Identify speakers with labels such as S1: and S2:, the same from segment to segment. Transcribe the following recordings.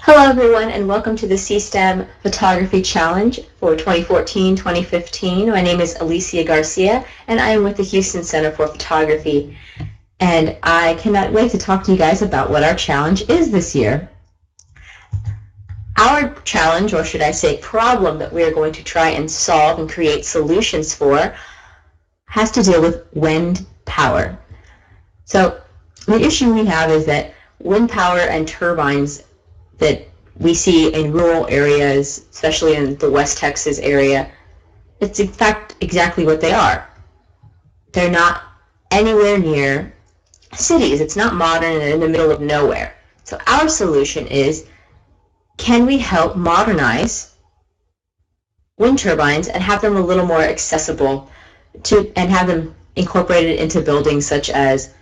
S1: Hello everyone and welcome to the CSTEM Photography Challenge for 2014-2015. My name is Alicia Garcia and I am with the Houston Center for Photography. And I cannot wait to talk to you guys about what our challenge is this year. Our challenge, or should I say problem, that we are going to try and solve and create solutions for has to deal with wind power. So the issue we have is that wind power and turbines that we see in rural areas, especially in the West Texas area, it's in fact exactly what they are. They're not anywhere near cities. It's not modern and in the middle of nowhere. So our solution is, can we help modernize wind turbines and have them a little more accessible and have them incorporated into buildings such as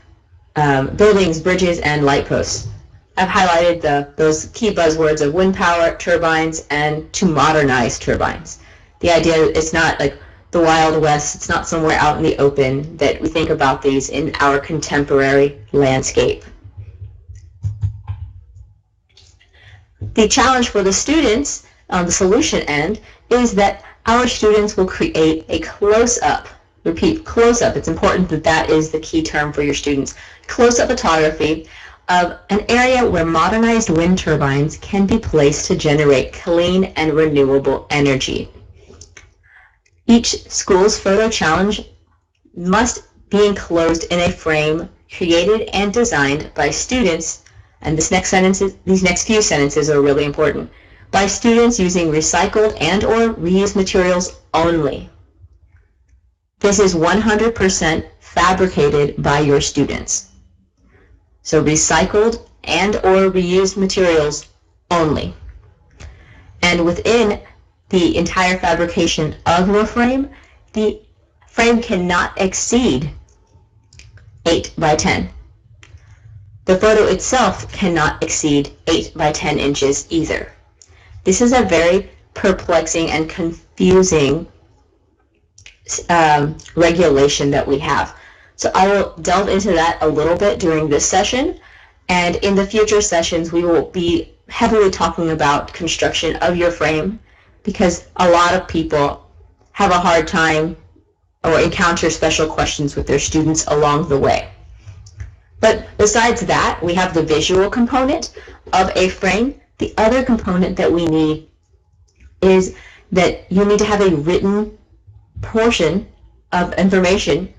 S1: buildings, bridges, and light posts. I've highlighted those key buzzwords of wind power, turbines, and to modernize turbines. The idea is not like the Wild West, it's not somewhere out in the open that we think about these in our contemporary landscape. The challenge for the students on the solution end is that our students will create a close-up, repeat, close-up, it's important that that is the key term for your students, close-up photography of an area where modernized wind turbines can be placed to generate clean and renewable energy. Each school's photo challenge must be enclosed in a frame created and designed by students, and these next few sentences are really important, by students using recycled and or reused materials only. This is 100% fabricated by your students. So recycled and or reused materials only. And within the entire fabrication of your frame, the frame cannot exceed 8 by 10. The photo itself cannot exceed 8 by 10 inches either. This is a very perplexing and confusing regulation that we have. So I will delve into that a little bit during this session, and in the future sessions we will be heavily talking about construction of your frame, because a lot of people have a hard time or encounter special questions with their students along the way. But besides that, we have the visual component of a frame. The other component that we need is that you need to have a written portion of information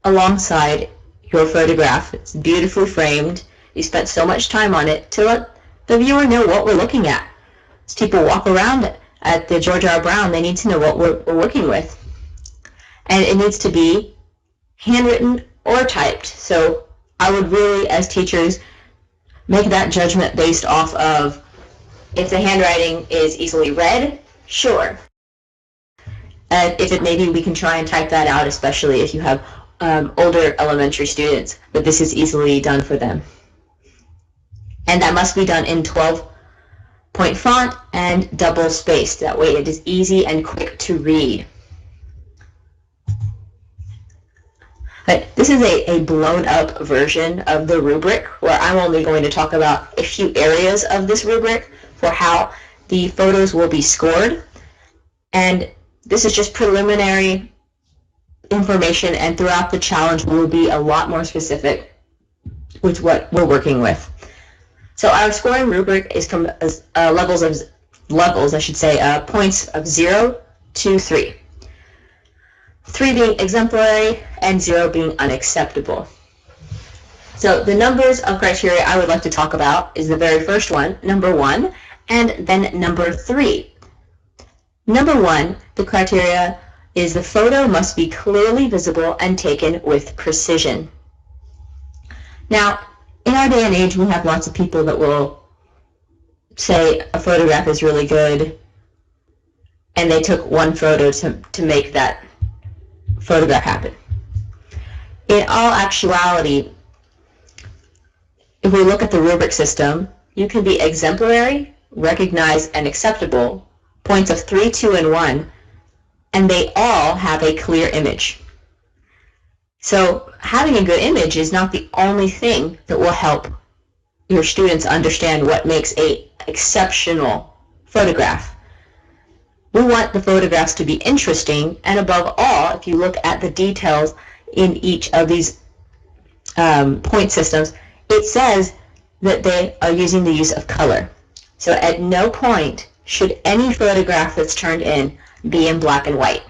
S1: alongside your photograph. It's beautifully framed. You spent so much time on it to let the viewer know what we're looking at. As people walk around at the George R. Brown, they need to know what we're working with. And it needs to be handwritten or typed. So I would really, as teachers, make that judgment based off of if the handwriting is easily read, sure. And if it maybe we can try and type that out, especially if you have older elementary students, but this is easily done for them. And that must be done in 12-point font and double spaced. That way it is easy and quick to read. But this is a blown up version of the rubric, where I'm only going to talk about a few areas of this rubric for how the photos will be scored. And this is just preliminary information, and throughout the challenge we will be a lot more specific with what we're working with. So our scoring rubric is from points of 0 to 3. 3 being exemplary and 0 being unacceptable. So the numbers of criteria I would like to talk about is the very first one, number 1, and then number 3. Number 1, the criteria is the photo must be clearly visible and taken with precision. Now, in our day and age, we have lots of people that will say a photograph is really good, and they took one photo to make that photograph happen. In all actuality, if we look at the rubric system, you can be exemplary, recognized, and acceptable, points of 3, 2, and 1, and they all have a clear image. So having a good image is not the only thing that will help your students understand what makes a exceptional photograph. We want the photographs to be interesting, and above all, if you look at the details in each of these point systems, it says that they are using the use of color. So at no point should any photograph that's turned in be in black and white,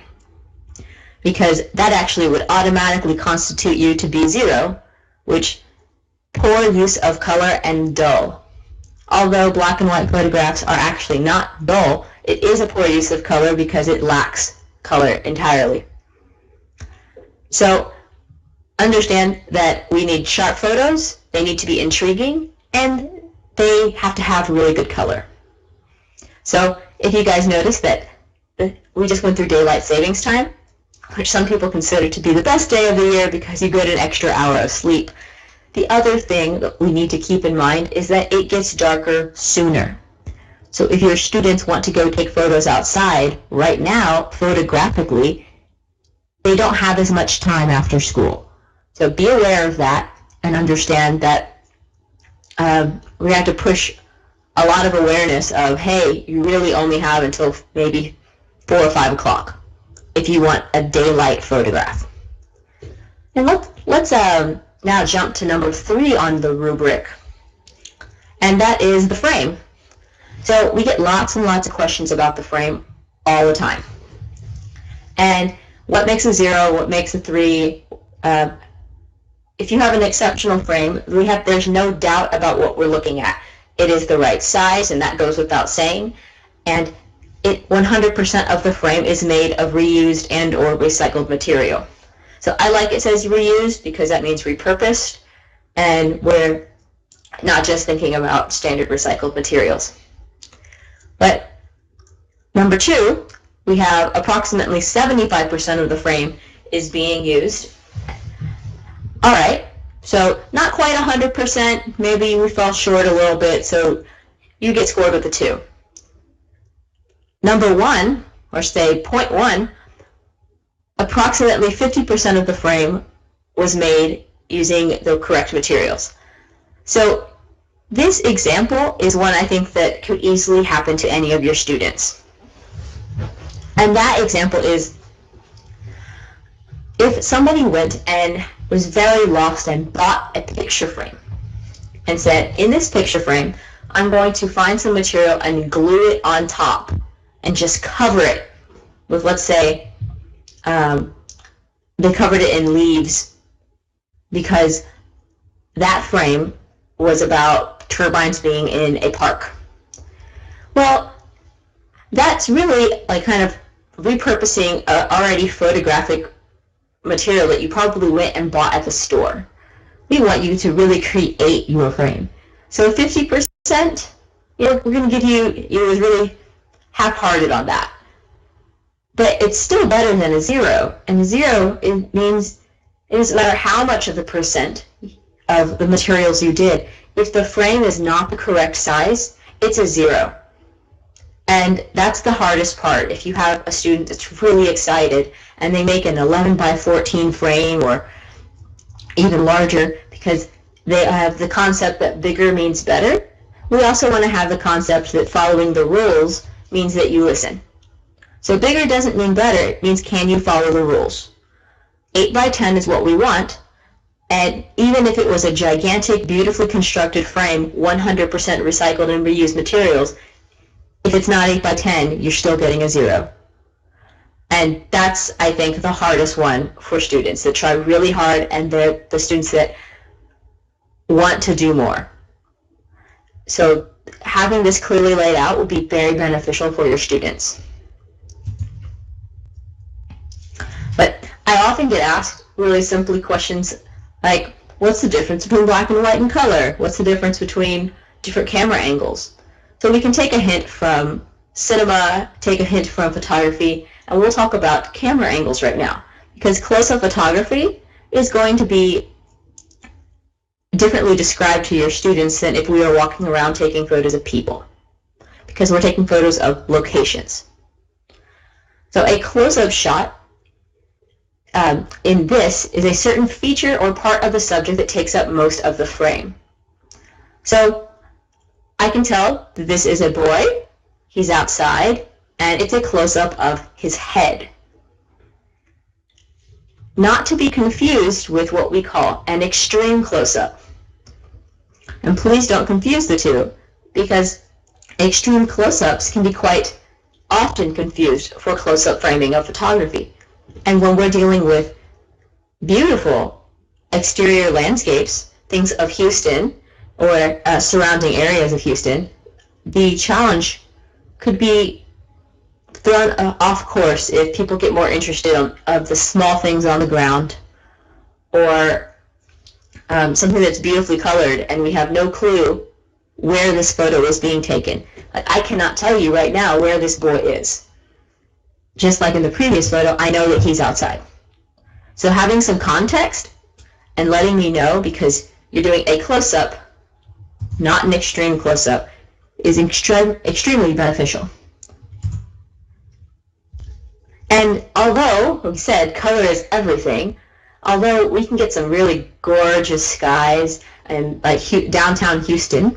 S1: because that actually would automatically constitute you to be 0, which poor use of color and dull. Although black and white photographs are actually not dull, it is a poor use of color because it lacks color entirely. So understand that we need sharp photos, they need to be intriguing, and they have to have really good color. So if you guys notice that we just went through daylight savings time, which some people consider to be the best day of the year because you get an extra hour of sleep. The other thing that we need to keep in mind is that it gets darker sooner. So if your students want to go take photos outside right now, photographically, they don't have as much time after school. So be aware of that and understand that we have to push a lot of awareness of, hey, you really only have until maybe 4 or 5 o'clock if you want a daylight photograph. And let's now jump to number 3 on the rubric, and that is the frame. So we get lots and lots of questions about the frame all the time. And what makes a 0, what makes a 3? If you have an exceptional frame, there's no doubt about what we're looking at. It is the right size, and that goes without saying. And 100% of the frame is made of reused and or recycled material. So I like it says reused because that means repurposed, and we're not just thinking about standard recycled materials. But number 2, we have approximately 75% of the frame is being used. All right, so not quite 100%, maybe we fell short a little bit, so you get scored with a 2. Number 1, or say 0.1, approximately 50% of the frame was made using the correct materials. So this example is one I think that could easily happen to any of your students. And that example is if somebody went and was very lost and bought a picture frame and said, in this picture frame, I'm going to find some material and glue it on top and just cover it with, let's say, they covered it in leaves because that frame was about turbines being in a park. Well, that's really like kind of repurposing already photographic material that you probably went and bought at the store. We want you to really create your frame. So 50%, we're going to give you was really half-hearted on that. But it's still better than a 0. And a 0, it means it doesn't matter how much of the percent of the materials you did. If the frame is not the correct size, it's a 0. And that's the hardest part. If you have a student that's really excited and they make an 11 by 14 frame or even larger because they have the concept that bigger means better, we also want to have the concept that following the rules means that you listen. So bigger doesn't mean better, it means can you follow the rules. 8 by 10 is what we want, and even if it was a gigantic, beautifully constructed frame, 100% recycled and reused materials, if it's not 8 by 10, you're still getting a 0. And that's, I think, the hardest one for students that try really hard, and they're the students that want to do more. So having this clearly laid out will be very beneficial for your students. But I often get asked really simply questions like, what's the difference between black and white and color? What's the difference between different camera angles? So we can take a hint from cinema, take a hint from photography, and we'll talk about camera angles right now. Because close-up photography is going to be differently described to your students than if we were walking around taking photos of people, because we're taking photos of locations. So a close-up shot in this is a certain feature or part of the subject that takes up most of the frame. So I can tell that this is a boy, he's outside, and it's a close-up of his head. Not to be confused with what we call an extreme close-up. And please don't confuse the two, because extreme close-ups can be quite often confused for close-up framing of photography. And when we're dealing with beautiful exterior landscapes, things of Houston or surrounding areas of Houston, the challenge could be thrown off course if people get more interested of the small things on the ground, or something that's beautifully colored and we have no clue where this photo is being taken. Like, I cannot tell you right now where this boy is. Just like in the previous photo, I know that he's outside. So having some context and letting me know, because you're doing a close-up, not an extreme close-up, is extremely beneficial. And although, like we said, color is everything, although we can get some really gorgeous skies, and like downtown Houston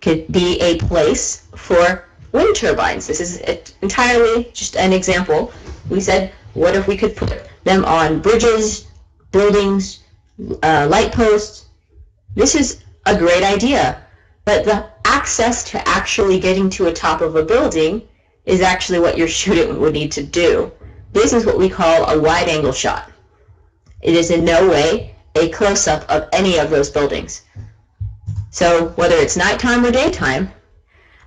S1: could be a place for wind turbines. This is entirely just an example. We said, what if we could put them on bridges, buildings, light posts? This is a great idea, but the access to actually getting to a top of a building is actually what your student would need to do. This is what we call a wide-angle shot. It is in no way a close-up of any of those buildings. So whether it's nighttime or daytime,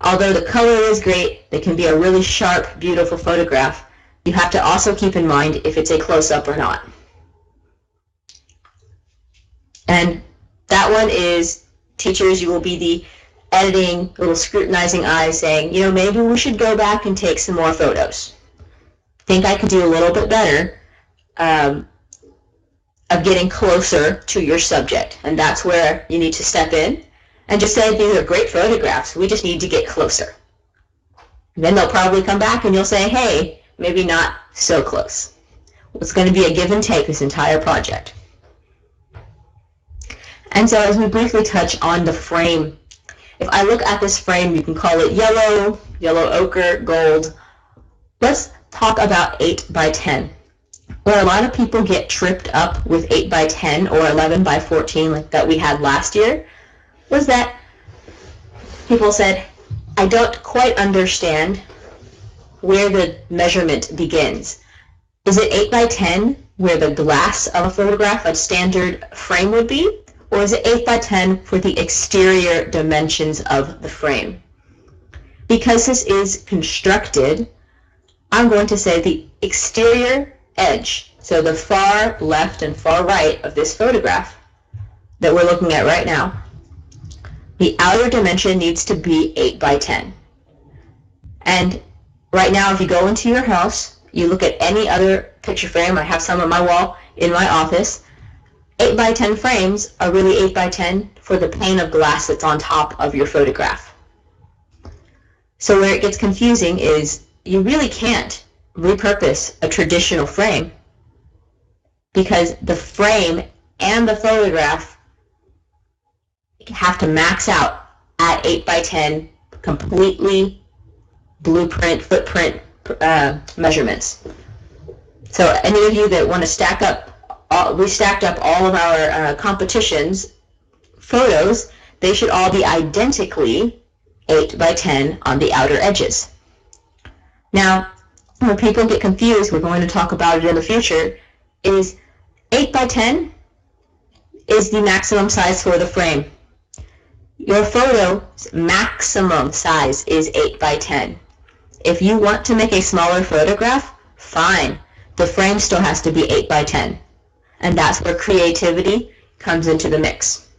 S1: although the color is great, it can be a really sharp, beautiful photograph, you have to also keep in mind if it's a close-up or not. And that one is, teachers, you will be the editing, little scrutinizing eyes saying, you know, maybe we should go back and take some more photos. Think I could do a little bit better of getting closer to your subject. And that's where you need to step in and just say, these are great photographs, we just need to get closer. And then they'll probably come back and you'll say, hey, maybe not so close. It's going to be a give and take this entire project. And so as we briefly touch on the frame, if I look at this frame, you can call it yellow, yellow ochre, gold. Let's talk about 8 by 10. Where a lot of people get tripped up with 8 by 10 or 11 by 14 like that we had last year was that people said, I don't quite understand where the measurement begins. Is it 8 by 10 where the glass of a photograph, a standard frame would be? Or is it 8 by 10 for the exterior dimensions of the frame? Because this is constructed, I'm going to say the exterior edge, so the far left and far right of this photograph that we're looking at right now, the outer dimension needs to be 8 by 10. And right now, if you go into your house, you look at any other picture frame, I have some on my wall in my office, 8 by 10 frames are really 8 by 10 for the pane of glass that's on top of your photograph. So where it gets confusing is you really can't repurpose a traditional frame because the frame and the photograph have to max out at 8 by 10 completely blueprint, footprint measurements. So any of you that want to stack up, we stacked up all of our competitions photos, they should all be identically 8 by 10 on the outer edges. Now, when people get confused, we're going to talk about it in the future, is 8 by 10 is the maximum size for the frame. Your photo's maximum size is 8 by 10. If you want to make a smaller photograph, fine. The frame still has to be 8 by 10. And that's where creativity comes into the mix.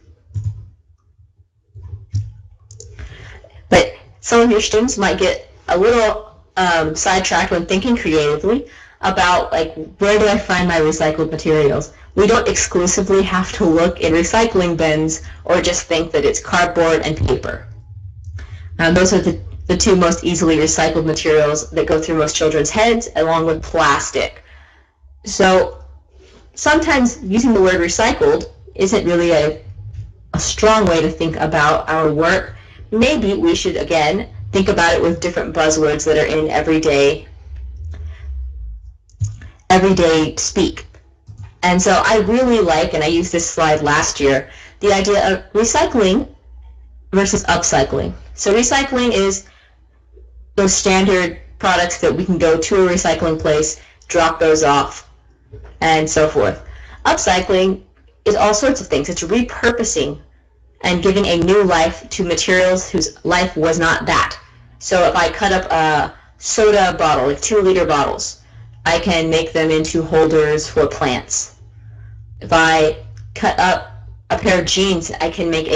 S1: But some of your students might get a little sidetracked when thinking creatively about, like, where do I find my recycled materials? We don't exclusively have to look in recycling bins or just think that it's cardboard and paper. Those are the two most easily recycled materials that go through most children's heads, along with plastic. So sometimes using the word recycled isn't really a a strong way to think about our work. Maybe we should, again, think about it with different buzzwords that are in everyday speak. And so I really like, and I used this slide last year, the idea of recycling versus upcycling. So recycling is those standard products that we can go to a recycling place, drop those off, and so forth. Upcycling is all sorts of things. It's repurposing and giving a new life to materials whose life was not that. So if I cut up a soda bottle, like 2-liter bottles, I can make them into holders for plants. If I cut up a pair of jeans, I can make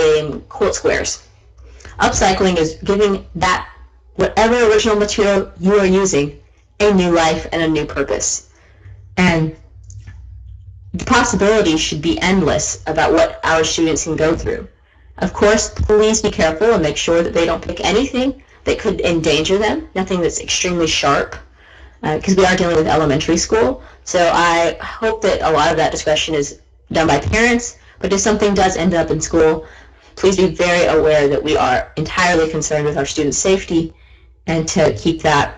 S1: quilt squares. Upcycling is giving that whatever original material you are using a new life and a new purpose. And the possibilities should be endless about what our students can go through. Of course, please be careful and make sure that they don't pick anything that could endanger them, nothing that's extremely sharp, because we are dealing with elementary school. So I hope that a lot of that discretion is done by parents, but if something does end up in school, please be very aware that we are entirely concerned with our students' safety and to keep that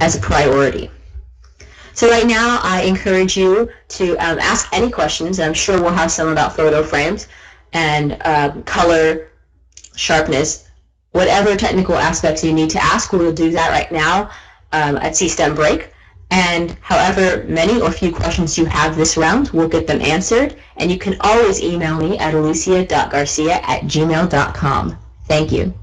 S1: as a priority. So right now, I encourage you to ask any questions, and I'm sure we'll have some about photo frames and color, sharpness, whatever technical aspects you need to ask. We'll do that right now at CSTEM break. And however many or few questions you have this round, we'll get them answered. And you can always email me at alicia.garcia@gmail.com. Thank you.